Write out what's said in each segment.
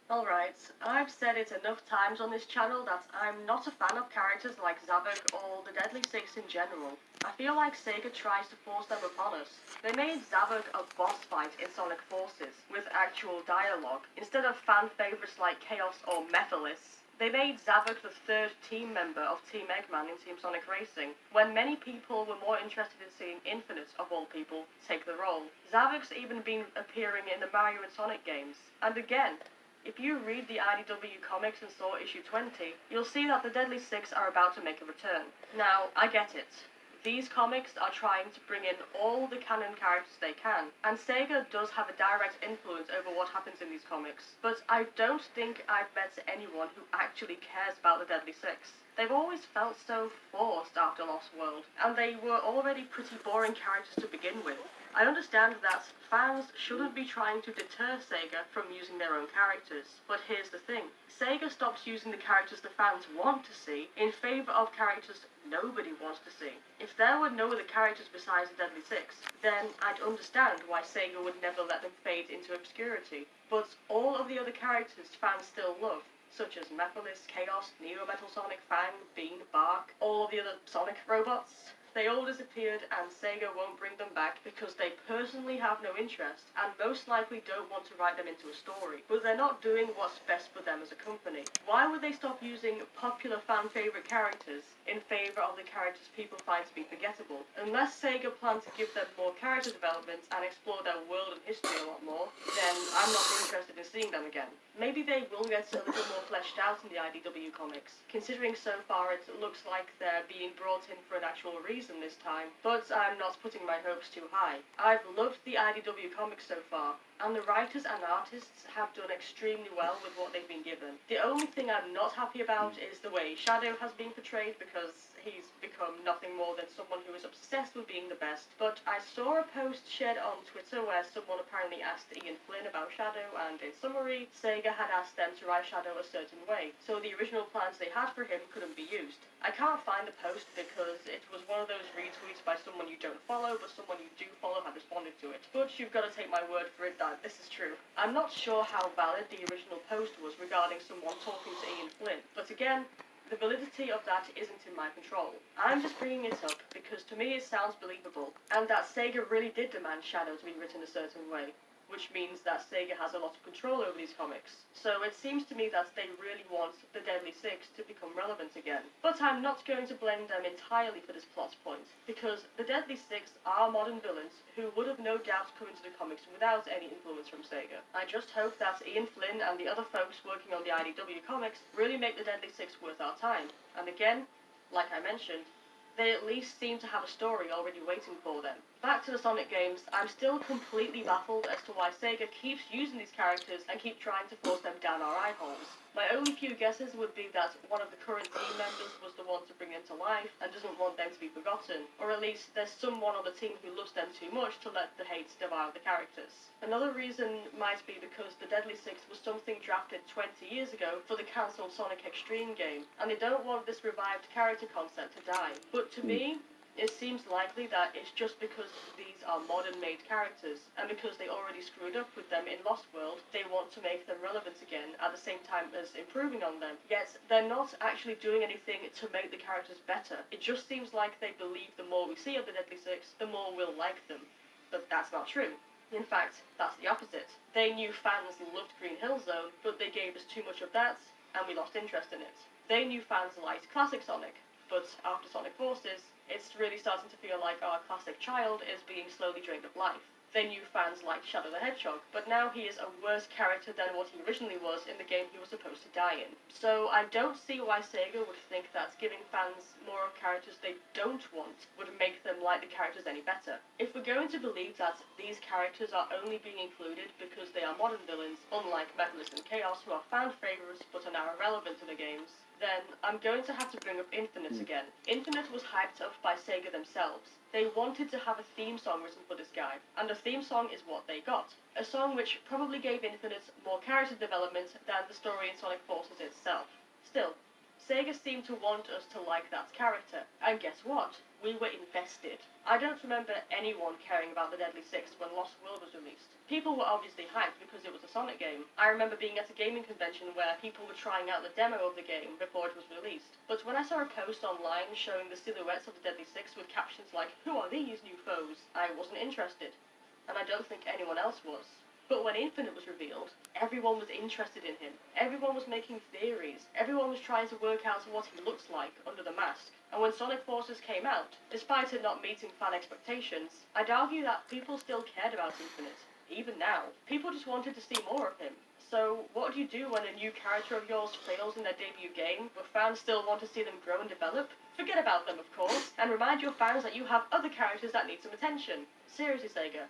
Alright, I've said it enough times on this channel that I'm not a fan of characters like Zavok or the Deadly Six in general. I feel like Sega tries to force them upon us. They made Zavok a boss fight in Sonic Forces, with actual dialogue, instead of fan favourites like Chaos or Mephiles. They made Zavok the third team member of Team Eggman in Team Sonic Racing, when many people were more interested in seeing Infinite, of all people, take the role. Zavok's even been appearing in the Mario and Sonic games. And again, if you read the IDW comics and saw issue 20, you'll see that the Deadly Six are about to make a return. Now, I get it. These comics are trying to bring in all the canon characters they can, and Sega does have a direct influence over what happens in these comics, but I don't think I've met anyone who actually cares about the Deadly Six. They've always felt so forced after Lost World, and they were already pretty boring characters to begin with. I understand that fans shouldn't be trying to deter Sega from using their own characters, but here's the thing. Sega stops using the characters the fans want to see in favour of characters nobody wants to see. If there were no other characters besides the Deadly Six, then I'd understand why Sega would never let them fade into obscurity. But all of the other characters fans still love, such as Mephiles, Chaos, Neo Metal Sonic, Fang, Bean, Bark, all of the other Sonic robots, they all disappeared and Sega won't bring them back because they personally have no interest and most likely don't want to write them into a story. But they're not doing what's best for them as a company. Why would they stop using popular fan favourite characters in favour of the characters people find to be forgettable? Unless Sega plan to give them more character development and explore their world and history a lot more, then I'm not interested in seeing them again. Maybe they will get a little more fleshed out in the IDW comics, considering so far it looks like they're being brought in for an actual reason this time, but I'm not putting my hopes too high. I've loved the IDW comics so far, and the writers and artists have done extremely well with what they've been given. The only thing I'm not happy about is the way Shadow has been portrayed, because he's become nothing more than someone who is obsessed with being the best. But I saw a post shared on Twitter where someone apparently asked Ian Flynn about Shadow, and in summary, Sega had asked them to write Shadow a certain way, so the original plans they had for him couldn't be used. I can't find the post because it was one of those retweets by someone you don't follow, but someone you do follow had responded to it. But you've got to take my word for it that this is true. I'm not sure how valid the original post was regarding someone talking to Ian Flynn, but again, the validity of that isn't in my control. I'm just bringing it up because to me it sounds believable, and that Sega really did demand Shadow to be written a certain way, which means that Sega has a lot of control over these comics. So it seems to me that they really want the Deadly Six to become relevant again. But I'm not going to blame them entirely for this plot point, because the Deadly Six are modern villains who would have no doubt come into the comics without any influence from Sega. I just hope that Ian Flynn and the other folks working on the IDW comics really make the Deadly Six worth our time. And again, like I mentioned, they at least seem to have a story already waiting for them. Back to the Sonic games, I'm still completely baffled as to why Sega keeps using these characters and keep trying to force them down our eye holes. My only few guesses would be that one of the current team members was the one to bring them to life and doesn't want them to be forgotten, or at least there's someone on the team who loves them too much to let the hate devour the characters. Another reason might be because the Deadly Six was something drafted 20 years ago for the cancelled Sonic Extreme game, and they don't want this revived character concept to die. But to me, it seems likely that it's just because these are modern-made characters, and because they already screwed up with them in Lost World, they want to make them relevant again at the same time as improving on them. Yet, they're not actually doing anything to make the characters better. It just seems like they believe the more we see of the Deadly Six, the more we'll like them. But that's not true. In fact, that's the opposite. They knew fans loved Green Hill Zone, but they gave us too much of that, and we lost interest in it. They knew fans liked classic Sonic, but after Sonic Forces, it's really starting to feel like our classic child is being slowly drained of life. They knew fans liked Shadow the Hedgehog, but now he is a worse character than what he originally was in the game he was supposed to die in. So I don't see why Sega would think that giving fans more of characters they don't want would make them like the characters any better. If we're going to believe that these characters are only being included because they are modern villains, unlike Mephiles and Chaos, who are fan favourites but are now irrelevant to the games, then I'm going to have to bring up Infinite again. Infinite was hyped up by Sega themselves. They wanted to have a theme song written for this guy, and the theme song is what they got. A song which probably gave Infinite more character development than the story in Sonic Forces itself. Still, Sega seemed to want us to like that character, and guess what? we were invested. I don't remember anyone caring about the Deadly Six when Lost World was released. People were obviously hyped because it was a Sonic game. I remember being at a gaming convention where people were trying out the demo of the game before it was released. But when I saw a post online showing the silhouettes of the Deadly Six with captions like, "Who are these new foes?" I wasn't interested. And I don't think anyone else was. But when Infinite was revealed, everyone was interested in him. Everyone was making theories. Everyone was trying to work out what he looks like under the mask. And when Sonic Forces came out, despite it not meeting fan expectations, I'd argue that people still cared about Infinite. Even now, people just wanted to see more of him. So, what do you do when a new character of yours fails in their debut game, but fans still want to see them grow and develop? Forget about them, of course, and remind your fans that you have other characters that need some attention. Seriously, Sega.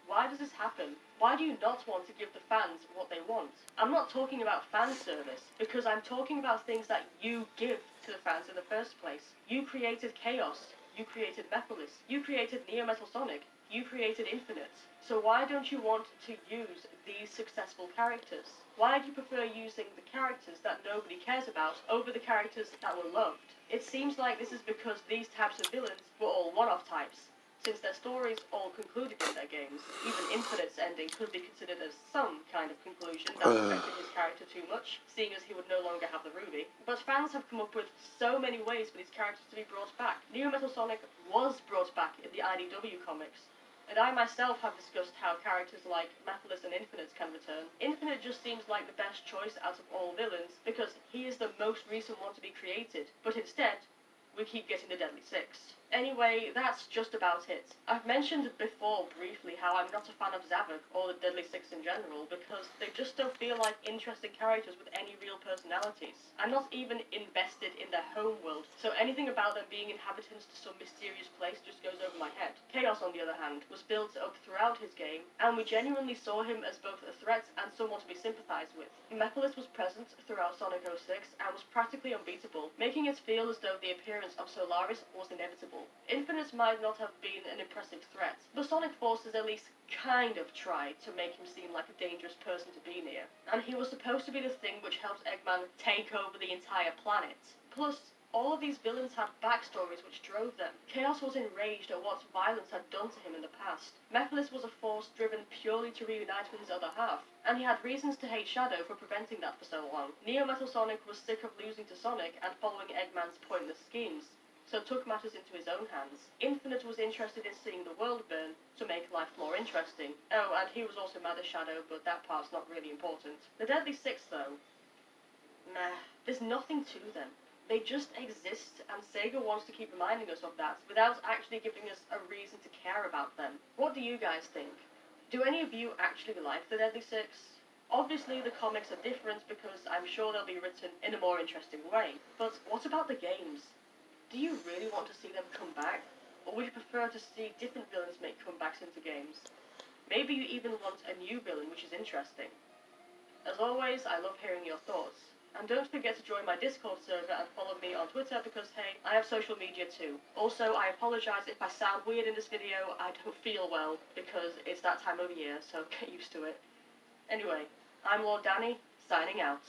Why does this happen? Why do you not want to give the fans what they want? I'm not talking about fan service, because I'm talking about things that you give to the fans in the first place. You created Chaos. You created Mephiles. You created Neo Metal Sonic. You created Infinite. So why don't you want to use these successful characters? Why do you prefer using the characters that nobody cares about over the characters that were loved? It seems like this is because these types of villains were all one-off types, since their stories all concluded in their games. Even Infinite's ending could be considered as some kind of conclusion that affected his character too much, seeing as he would no longer have the ruby. But fans have come up with so many ways for these characters to be brought back. Neo Metal Sonic was brought back in the IDW comics, and I myself have discussed how characters like Mephiles and Infinite can return. Infinite just seems like the best choice out of all villains, because he is the most recent one to be created, but instead, we keep getting the Deadly Six. Anyway, that's just about it. I've mentioned before briefly how I'm not a fan of Zavok or the Deadly Six in general because they just don't feel like interesting characters with any real personalities. I'm not even invested in their home world, so anything about them being inhabitants to some mysterious place just goes over my head. Chaos, on the other hand, was built up throughout his game, and we genuinely saw him as both a threat and someone to be sympathized with. Mephiles was present throughout Sonic 06 and was practically unbeatable, making it feel as though the appearance of Solaris was inevitable. Infinite might not have been an impressive threat, but Sonic Forces at least kind of tried to make him seem like a dangerous person to be near, and he was supposed to be the thing which helped Eggman take over the entire planet. Plus, all of these villains had backstories which drove them. Chaos was enraged at what violence had done to him in the past. Mephiles was a force driven purely to reunite with his other half, and he had reasons to hate Shadow for preventing that for so long. Neo Metal Sonic was sick of losing to Sonic and following Eggman's pointless schemes, so took matters into his own hands. Infinite was interested in seeing the world burn to make life more interesting. Oh, and he was also mad at Shadow, but that part's not really important. The Deadly Six, though, meh, there's nothing to them. They just exist, and Sega wants to keep reminding us of that without actually giving us a reason to care about them. What do you guys think? Do any of you actually like the Deadly Six? Obviously, the comics are different because I'm sure they'll be written in a more interesting way. But what about the games? Do you really want to see them come back? Or would you prefer to see different villains make comebacks into games? Maybe you even want a new villain which is interesting. As always, I love hearing your thoughts. And don't forget to join my Discord server and follow me on Twitter because, hey, I have social media too. Also, I apologise if I sound weird in this video. I don't feel well because it's that time of year, so get used to it. Anyway, I'm Lord Danny, signing out.